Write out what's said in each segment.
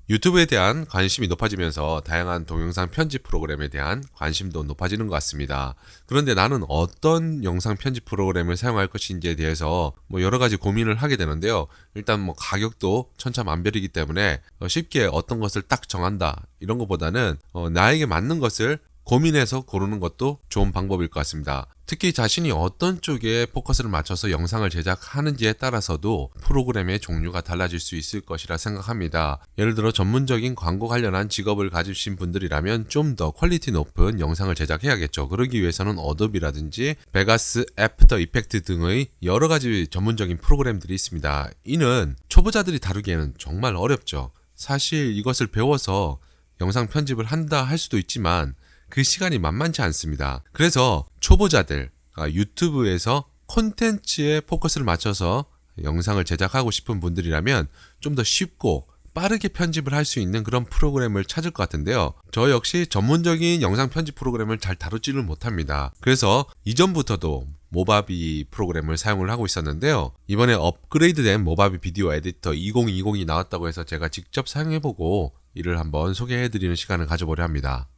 유튜브에 대한 관심이 높아지면서 다양한 동영상 편집 프로그램에 대한 관심도 높아지는 것 같습니다. 그런데 나는 어떤 영상 편집 프로그램을 사용할 것인지에 대해서 여러 가지 고민을 하게 되는데요. 일단 가격도 천차만별이기 때문에 쉽게 어떤 것을 딱 정한다 이런 것보다는 나에게 맞는 것을 고민해서 고르는 것도 좋은 방법일 것 같습니다. 특히 자신이 어떤 쪽에 포커스를 맞춰서 영상을 제작하는지에 따라서도 프로그램의 종류가 달라질 수 있을 것이라 생각합니다. 예를 들어 전문적인 광고 관련한 직업을 가지신 분들이라면 좀 더 퀄리티 높은 영상을 제작해야겠죠. 그러기 위해서는 어도비라든지 베가스, 애프터 이펙트 등의 여러 가지 전문적인 프로그램들이 있습니다. 이는 초보자들이 다루기에는 정말 어렵죠. 사실 이것을 배워서 영상 편집을 한다 할 수도 있지만 그 시간이 만만치 않습니다. 그래서 초보자들, 유튜브에서 콘텐츠에 포커스를 맞춰서 영상을 제작하고 싶은 분들이라면 좀 더 쉽고 빠르게 편집을 할 수 있는 그런 프로그램을 찾을 것 같은데요. 저 역시 전문적인 영상 편집 프로그램을 잘 다루지를 못합니다. 그래서 이전부터도 모바비 프로그램을 사용을 하고 있었는데요. 이번에 업그레이드된 모바비 비디오 에디터 2020이 나왔다고 해서 제가 직접 사용해보고 이를 한번 소개해드리는 시간을 가져보려 합니다.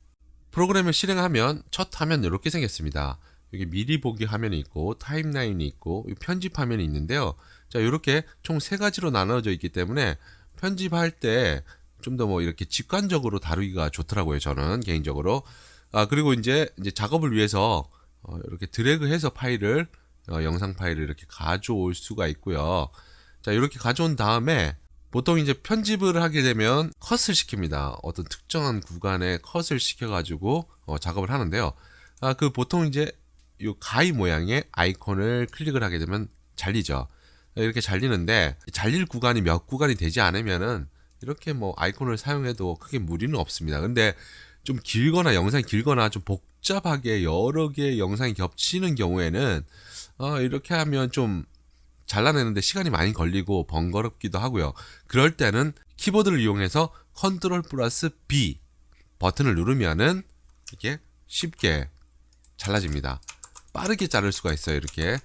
프로그램을 실행하면 첫 화면 이렇게 생겼습니다. 여기 미리 보기 화면이 있고 타임라인이 있고 편집 화면이 있는데요. 자, 이렇게 총 세 가지로 나눠져 있기 때문에 편집할 때 좀 더 이렇게 직관적으로 다루기가 좋더라고요. 저는 개인적으로. 그리고 이제 작업을 위해서 이렇게 드래그해서 파일을 영상 파일을 이렇게 가져올 수가 있고요. 자, 이렇게 가져온 다음에 보통 이제 편집을 하게 되면 컷을 시킵니다. 어떤 특정한 구간에 컷을 시켜가지고 작업을 하는데요. 그 보통 이제 요 가위 모양의 아이콘을 클릭을 하게 되면 잘리죠. 이렇게 잘리는데 잘릴 구간이 몇 구간이 되지 않으면은 이렇게 아이콘을 사용해도 크게 무리는 없습니다. 근데 좀 길거나 영상이 길거나 좀 복잡하게 여러 개의 영상이 겹치는 경우에는 이렇게 하면 좀 잘라내는데 시간이 많이 걸리고 번거롭기도 하고요. 그럴 때는 키보드를 이용해서 컨트롤 플러스 B 버튼을 누르면은 이렇게 쉽게 잘라집니다. 빠르게 자를 수가 있어요. 이렇게.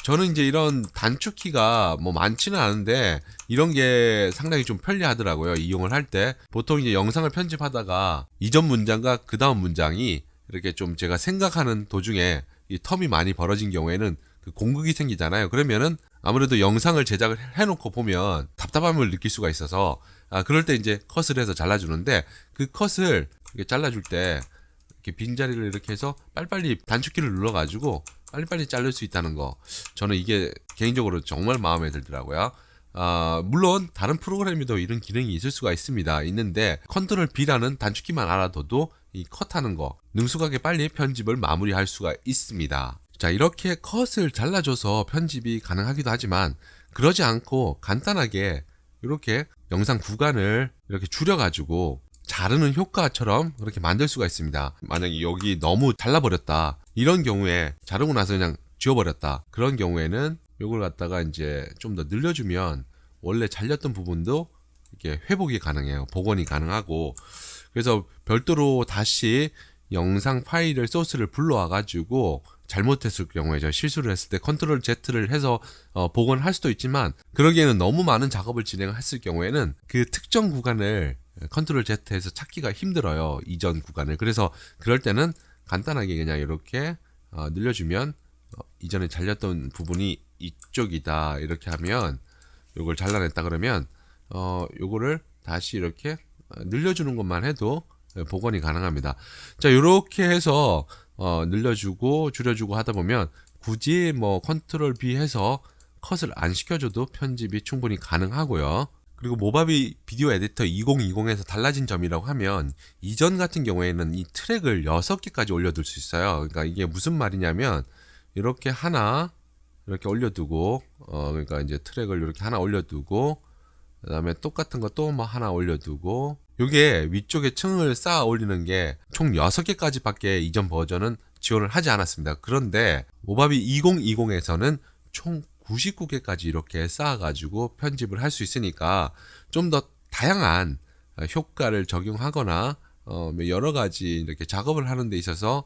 저는 이제 이런 단축키가 많지는 않은데 이런 게 상당히 좀 편리하더라고요. 이용을 할 때. 보통 이제 영상을 편집하다가 이전 문장과 그 다음 문장이 이렇게 좀 제가 생각하는 도중에 이 텀이 많이 벌어진 경우에는 그 공극이 생기잖아요. 그러면은 아무래도 영상을 제작을 해놓고 보면 답답함을 느낄 수가 있어서 그럴 때 이제 컷을 해서 잘라주는데 그 컷을 이렇게 잘라줄 때 이렇게 빈자리를 이렇게 해서 빨리빨리 단축키를 눌러가지고 빨리빨리 자를 수 있다는 거, 저는 이게 개인적으로 정말 마음에 들더라고요. 물론 다른 프로그램에도 이런 기능이 있을 수가 있는데 컨트롤 B라는 단축키만 알아둬도 이 컷하는 거 능숙하게 빨리 편집을 마무리할 수가 있습니다. 자, 이렇게 컷을 잘라줘서 편집이 가능하기도 하지만 그러지 않고 간단하게 이렇게 영상 구간을 이렇게 줄여가지고 자르는 효과처럼 그렇게 만들 수가 있습니다. 만약에 여기 너무 잘라버렸다 이런 경우에, 자르고 나서 그냥 지워버렸다 그런 경우에는 이걸 갖다가 이제 좀 더 늘려주면 원래 잘렸던 부분도 이렇게 회복이 가능해요. 복원이 가능하고. 그래서 별도로 다시 영상 파일을 소스를 불러와 가지고 잘못했을 경우에, 실수를 했을 때 컨트롤 Z를 해서 복원할 수도 있지만 그러기에는 너무 많은 작업을 진행했을 경우에는 그 특정 구간을 컨트롤 Z에서 찾기가 힘들어요. 이전 구간을. 그래서 그럴 때는 간단하게 그냥 이렇게 늘려주면 이전에 잘렸던 부분이 이쪽이다 이렇게 하면, 요걸 잘라냈다 그러면 요거를 다시 이렇게 늘려주는 것만 해도 복원이 가능합니다. 자, 이렇게 해서 늘려주고 줄여주고 하다 보면 굳이 컨트롤 B 해서 컷을 안 시켜줘도 편집이 충분히 가능하고요. 그리고 모바비 비디오 에디터 2020에서 달라진 점이라고 하면, 이전 같은 경우에는 이 트랙을 6개까지 올려둘 수 있어요. 그러니까 이게 무슨 말이냐면 이렇게 하나 이렇게 올려두고 그러니까 이제 트랙을 이렇게 하나 올려두고 그 다음에 똑같은 거 또 하나 올려두고, 요게 위쪽에 층을 쌓아 올리는 게 총 6개까지 밖에 이전 버전은 지원을 하지 않았습니다. 그런데 모바비 2020에서는 총 99개까지 이렇게 쌓아가지고 편집을 할 수 있으니까 좀 더 다양한 효과를 적용하거나 여러 가지 이렇게 작업을 하는 데 있어서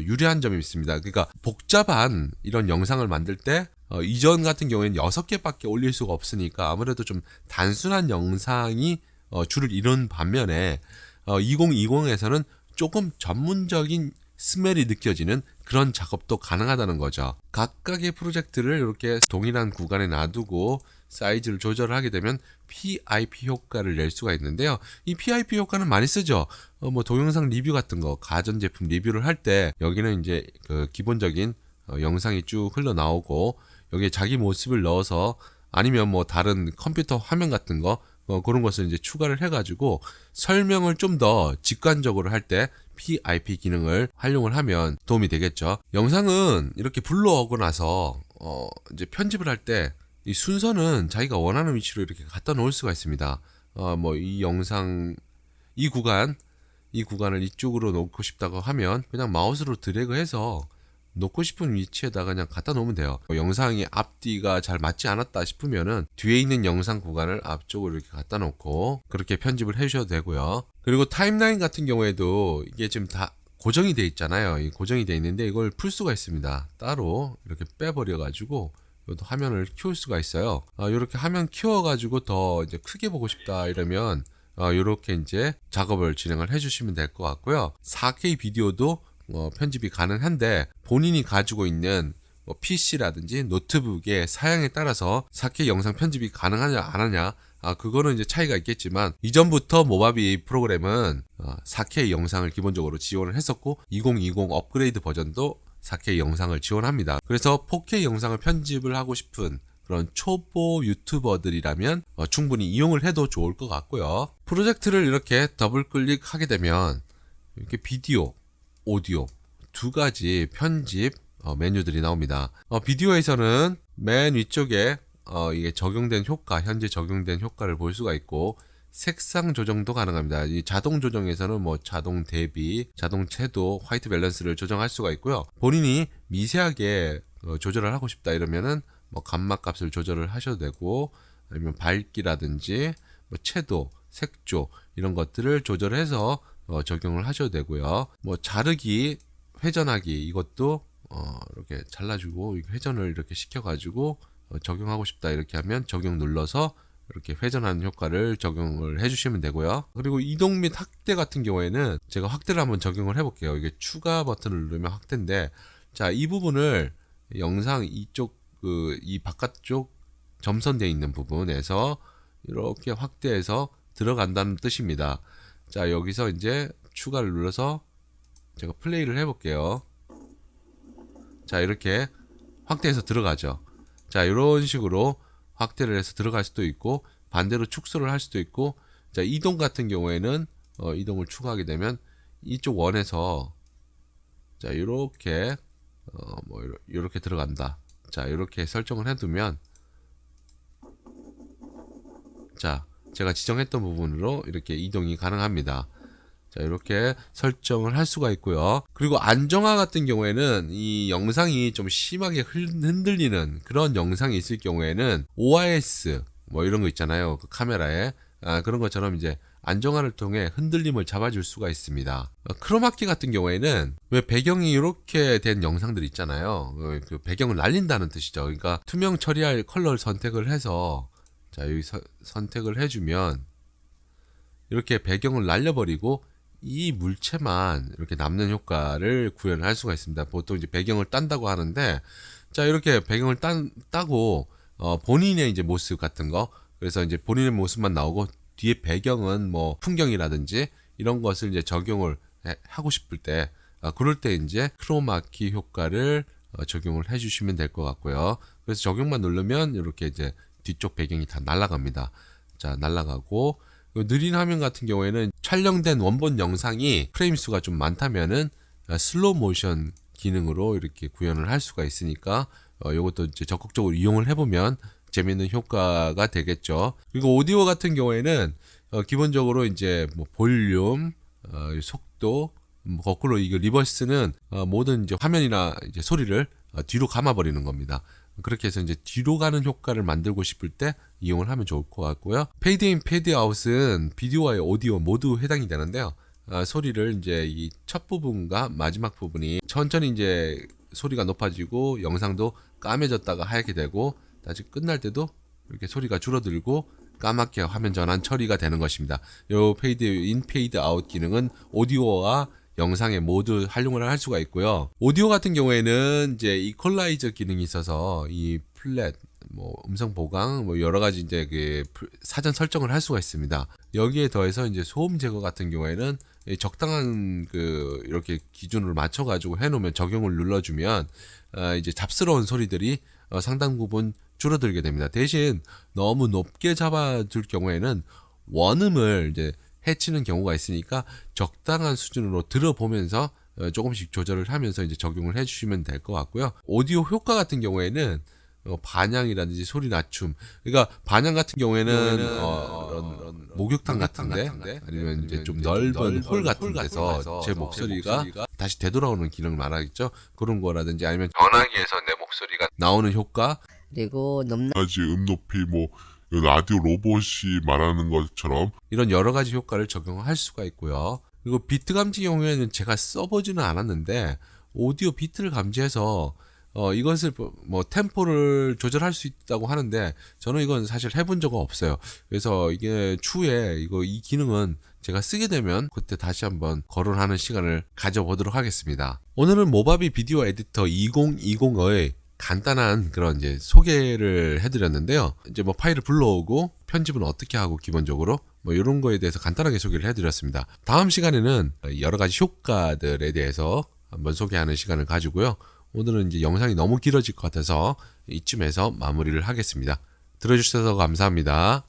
유리한 점이 있습니다. 그러니까 복잡한 이런 영상을 만들 때 이전 같은 경우에는 6개밖에 올릴 수가 없으니까 아무래도 좀 단순한 영상이 주를 이룬 반면에 2020에서는 조금 전문적인 스멜이 느껴지는 그런 작업도 가능하다는 거죠. 각각의 프로젝트를 이렇게 동일한 구간에 놔두고 사이즈를 조절을 하게 되면 PIP 효과를 낼 수가 있는데요. 이 PIP 효과는 많이 쓰죠. 뭐 동영상 리뷰 같은 거, 가전제품 리뷰를 할 때 여기는 이제 그 기본적인 영상이 쭉 흘러나오고 여기에 자기 모습을 넣어서 아니면 뭐 다른 컴퓨터 화면 같은 거 그런 것을 이제 추가를 해가지고 설명을 좀 더 직관적으로 할 때 PIP 기능을 활용을 하면 도움이 되겠죠. 영상은 이렇게 불러오고 나서 이제 편집을 할 때 이 순서는 자기가 원하는 위치로 이렇게 갖다 놓을 수가 있습니다. 뭐 이 영상 이 구간을 이쪽으로 놓고 싶다고 하면 그냥 마우스로 드래그해서 놓고 싶은 위치에다가 그냥 갖다 놓으면 돼요. 영상이 앞뒤가 잘 맞지 않았다 싶으면은 뒤에 있는 영상 구간을 앞쪽으로 이렇게 갖다 놓고 그렇게 편집을 해주셔도 되고요. 그리고 타임라인 같은 경우에도 이게 지금 다 고정이 돼 있잖아요. 이 고정이 돼 있는데 이걸 풀 수가 있습니다. 따로 이렇게 빼버려 가지고 이것도 화면을 키울 수가 있어요. 이렇게 화면 키워 가지고 더 이제 크게 보고 싶다 이러면 이렇게 이제 작업을 진행을 해주시면 될 것 같고요. 4K 비디오도 편집이 가능한데 본인이 가지고 있는 PC라든지 노트북의 사양에 따라서 4K 영상 편집이 가능하냐 안 하냐 그거는 이제 차이가 있겠지만 이전부터 모바비 프로그램은 4K 영상을 기본적으로 지원을 했었고 2020 업그레이드 버전도 4K 영상을 지원합니다. 그래서 4K 영상을 편집을 하고 싶은 그런 초보 유튜버들이라면 충분히 이용을 해도 좋을 것 같고요. 프로젝트를 이렇게 더블 클릭하게 되면 이렇게 비디오, 오디오 두 가지 편집 메뉴들이 나옵니다. 비디오에서는 맨 위쪽에 이게 적용된 효과, 현재 적용된 효과를 볼 수가 있고 색상 조정도 가능합니다. 이 자동 조정에서는 뭐 자동 대비, 자동 채도, 화이트 밸런스를 조정할 수가 있고요. 본인이 미세하게 조절을 하고 싶다 이러면은 뭐 감마 값을 조절을 하셔도 되고 아니면 밝기라든지 뭐 채도, 색조 이런 것들을 조절해서 적용을 하셔도 되고요. 뭐 자르기, 회전하기 이것도 이렇게 잘라주고 회전을 이렇게 시켜가지고 적용하고 싶다 이렇게 하면 적용 눌러서 이렇게 회전하는 효과를 적용을 해주시면 되고요. 그리고 이동 및 확대 같은 경우에는 제가 확대를 한번 적용을 해볼게요. 이게 추가 버튼을 누르면 확대인데, 자, 이 부분을 영상 이쪽 이 바깥쪽 점선되어 있는 부분에서 이렇게 확대해서 들어간다는 뜻입니다. 자, 여기서 이제 추가를 눌러서 제가 플레이를 해볼게요. 자, 이렇게 확대해서 들어가죠. 자, 이런 식으로 확대를 해서 들어갈 수도 있고 반대로 축소를 할 수도 있고, 자, 이동 같은 경우에는 이동을 추가하게 되면 이쪽 원에서 자, 이렇게 뭐 이렇게 들어간다. 자, 이렇게 설정을 해두면 자, 제가 지정했던 부분으로 이렇게 이동이 가능합니다. 자, 이렇게 설정을 할 수가 있고요. 그리고 안정화 같은 경우에는 이 영상이 좀 심하게 흔들리는 그런 영상이 있을 경우에는 OIS 뭐 이런 거 있잖아요. 그 카메라에 그런 것처럼 이제 안정화를 통해 흔들림을 잡아줄 수가 있습니다. 크로마키 같은 경우에는 왜 배경이 이렇게 된 영상들 있잖아요. 그 배경을 날린다는 뜻이죠. 그러니까 투명 처리할 컬러를 선택을 해서 자, 여기 선택을 해주면 이렇게 배경을 날려버리고 이 물체만 이렇게 남는 효과를 구현할 수가 있습니다. 보통 이제 배경을 딴다고 하는데, 자, 이렇게 배경을 따고 본인의 이제 모습 같은 거, 그래서 이제 본인의 모습만 나오고 뒤에 배경은 뭐 풍경이라든지 이런 것을 이제 적용을 하고 싶을 때, 그럴 때 이제 크로마키 효과를 적용을 해주시면 될 것 같고요. 그래서 적용만 누르면 이렇게 이제 뒤쪽 배경이 다 날아갑니다. 자, 날아가고 느린 화면 같은 경우에는 촬영된 원본 영상이 프레임 수가 좀 많다면은 슬로우 모션 기능으로 이렇게 구현을 할 수가 있으니까 이것도 이제 적극적으로 이용을 해보면 재미있는 효과가 되겠죠. 그리고 오디오 같은 경우에는 기본적으로 이제 뭐 볼륨, 속도, 거꾸로 이거 리버스는 모든 이제 화면이나 이제 소리를 뒤로 감아버리는 겁니다. 그렇게 해서 이제 뒤로 가는 효과를 만들고 싶을 때 이용을 하면 좋을 것 같고요. 페이드 인, 페이드 아웃은 비디오와 오디오 모두 해당이 되는데요. 소리를 이제 이 첫 부분과 마지막 부분이 천천히 이제 소리가 높아지고 영상도 까매졌다가 하얗게 되고 다시 끝날 때도 이렇게 소리가 줄어들고 까맣게 화면 전환 처리가 되는 것입니다. 요 페이드 인 페이드 아웃 기능은 오디오와 영상에 모두 활용을 할 수가 있고요. 오디오 같은 경우에는 이제 이퀄라이저 기능이 있어서 이 플랫 뭐 음성 보강 뭐 여러 가지 이제 그 사전 설정을 할 수가 있습니다. 여기에 더해서 이제 소음 제거 같은 경우에는 적당한 그 이렇게 기준을 맞춰 가지고 해 놓으면 적용을 눌러주면 이제 잡스러운 소리들이 상당 부분 줄어들게 됩니다. 대신 너무 높게 잡아둘 경우에는 원음을 이제 해치는 경우가 있으니까 적당한 수준으로 들어보면서 조금씩 조절을 하면서 이제 적용을 해주시면 될 것 같고요. 오디오 효과 같은 경우에는 반향이라든지 소리 낮춤, 그러니까 반향 같은 경우에는 이런 목욕탕 같은데 아니면 이제 좀 넓은 홀 같은 데서 제 목소리가 다시 되돌아오는 기능을 말하겠죠. 그런 거라든지 아니면 전화기에서 내 목소리가 나오는 효과, 그리고 가지 높이 뭐 라디오 로봇이 말하는 것처럼 이런 여러 가지 효과를 적용할 수가 있고요. 그리고 비트 감지 경우에는 제가 써보지는 않았는데 오디오 비트를 감지해서 이것을 뭐 템포를 조절할 수 있다고 하는데 저는 이건 사실 해본 적은 없어요. 그래서 이게 추후에 이 기능은 제가 쓰게 되면 그때 다시 한번 거론하는 시간을 가져보도록 하겠습니다. 오늘은 모바비 비디오 에디터 2020의 간단한 그런 이제 소개를 해드렸는데요. 이제 뭐 파일을 불러오고 편집은 어떻게 하고 기본적으로 뭐 이런 거에 대해서 간단하게 소개를 해드렸습니다. 다음 시간에는 여러 가지 효과들에 대해서 한번 소개하는 시간을 가지고요. 오늘은 이제 영상이 너무 길어질 것 같아서 이쯤에서 마무리를 하겠습니다. 들어주셔서 감사합니다.